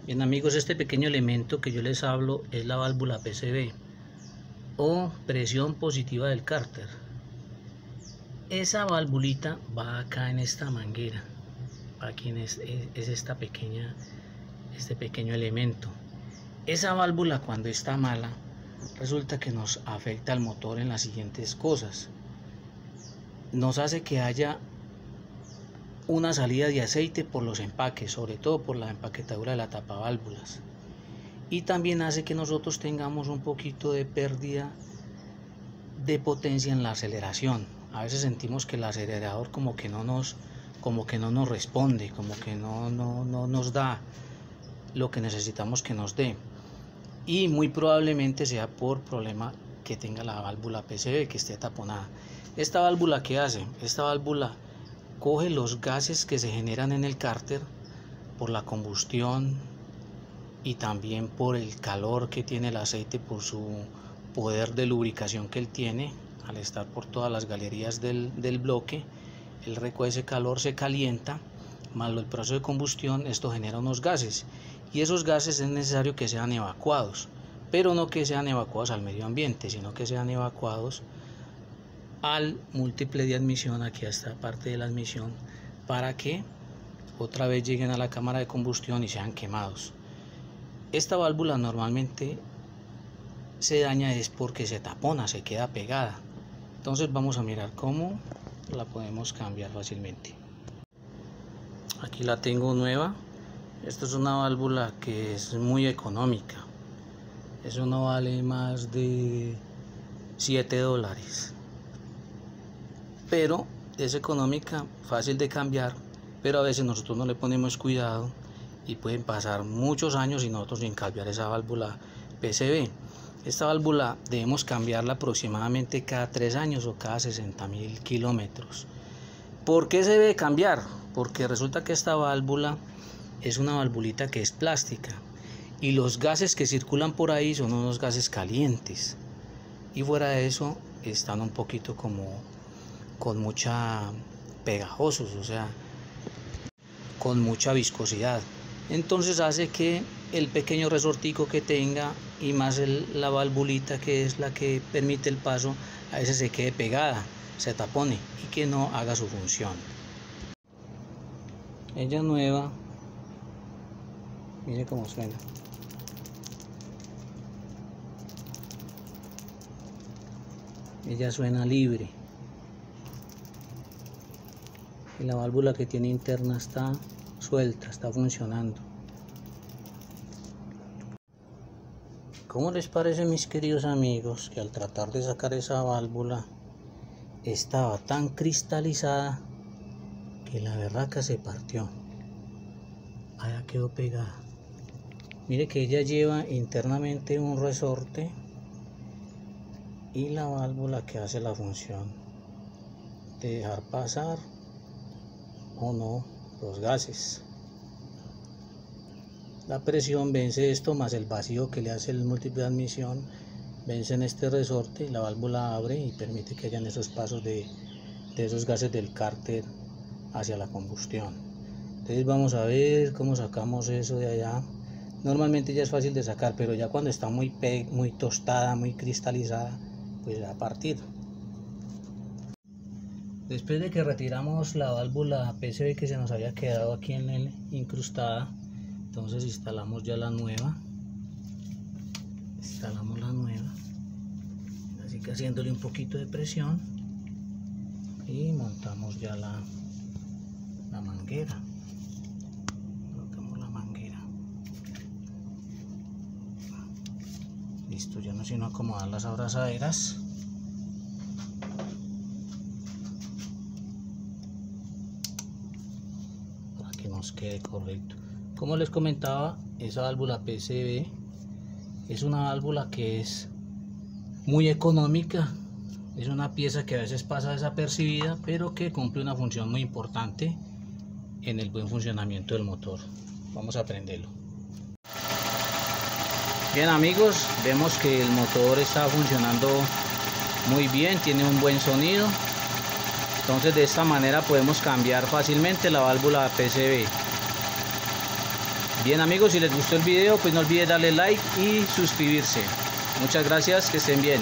Bien amigos, este pequeño elemento que yo les hablo es la válvula PCV o presión positiva del cárter. Esa valvulita va acá en esta manguera, aquí es esta pequeña, este pequeño elemento. Esa válvula cuando está mala resulta que nos afecta al motor en las siguientes cosas. Nos hace que haya una salida de aceite por los empaques, sobre todo por la empaquetadura de la tapaválvulas, y también hace que nosotros tengamos un poquito de pérdida de potencia en la aceleración. A veces sentimos que el acelerador como que no nos responde, como que no nos da lo que necesitamos que nos dé, y muy probablemente sea por problema que tenga la válvula PCV, que esté taponada. Esta válvula, ¿qué hace? Esta válvula coge los gases que se generan en el cárter por la combustión y también por el calor que tiene el aceite, por su poder de lubricación que él tiene al estar por todas las galerías del bloque. Él recoge ese calor, se calienta, más el proceso de combustión, esto genera unos gases, y esos gases es necesario que sean evacuados, pero no que sean evacuados al medio ambiente, sino que sean evacuados al múltiple de admisión, aquí a esta parte de la admisión, para que otra vez lleguen a la cámara de combustión y sean quemados. Esta válvula normalmente se daña es porque se tapona, se queda pegada. Entonces vamos a mirar cómo la podemos cambiar fácilmente. Aquí la tengo nueva. Esta es una válvula que es muy económica. Eso no vale más de $7. Pero es económica, fácil de cambiar, pero a veces nosotros no le ponemos cuidado y pueden pasar muchos años y nosotros sin cambiar esa válvula PCV. Esta válvula debemos cambiarla aproximadamente cada 3 años o cada 60.000 kilómetros. ¿Por qué se debe cambiar? Porque resulta que esta válvula es una valvulita que es plástica y los gases que circulan por ahí son unos gases calientes, y fuera de eso están un poquito como con mucha pegajosos, o sea, con mucha viscosidad. Entonces hace que el pequeño resortico que tenga y más la valvulita, que es la que permite el paso, a veces se quede pegada, se tapone y que no haga su función. Ella nueva, mire cómo suena. Ella suena libre. Y la válvula que tiene interna está suelta, está funcionando. ¿Cómo les parece, mis queridos amigos, que al tratar de sacar esa válvula estaba tan cristalizada que la berraca se partió? Allá quedó pegada. Mire que ella lleva internamente un resorte y la válvula que hace la función de dejar pasar o no los gases. La presión vence esto más el vacío que le hace el múltiple de admisión, vence en este resorte y la válvula abre y permite que hayan esos pasos de esos gases del cárter hacia la combustión. Entonces vamos a ver cómo sacamos eso de allá. Normalmente ya es fácil de sacar, pero ya cuando está muy tostada, muy cristalizada, pues va a partir. Después de que retiramos la válvula PCV que se nos había quedado aquí en el incrustada, entonces instalamos ya la nueva. Instalamos la nueva, así que haciéndole un poquito de presión, y montamos ya la manguera. Colocamos la manguera. Listo, ya no sino acomodar las abrazaderas. Nos quede correcto. Como les comentaba, esa válvula PCV es una válvula que es muy económica, es una pieza que a veces pasa desapercibida, pero que cumple una función muy importante en el buen funcionamiento del motor. Vamos a prenderlo. Bien amigos, vemos que el motor está funcionando muy bien, tiene un buen sonido. Entonces de esta manera podemos cambiar fácilmente la válvula PCV. Bien amigos, si les gustó el video, pues no olviden darle like y suscribirse. Muchas gracias, que estén bien.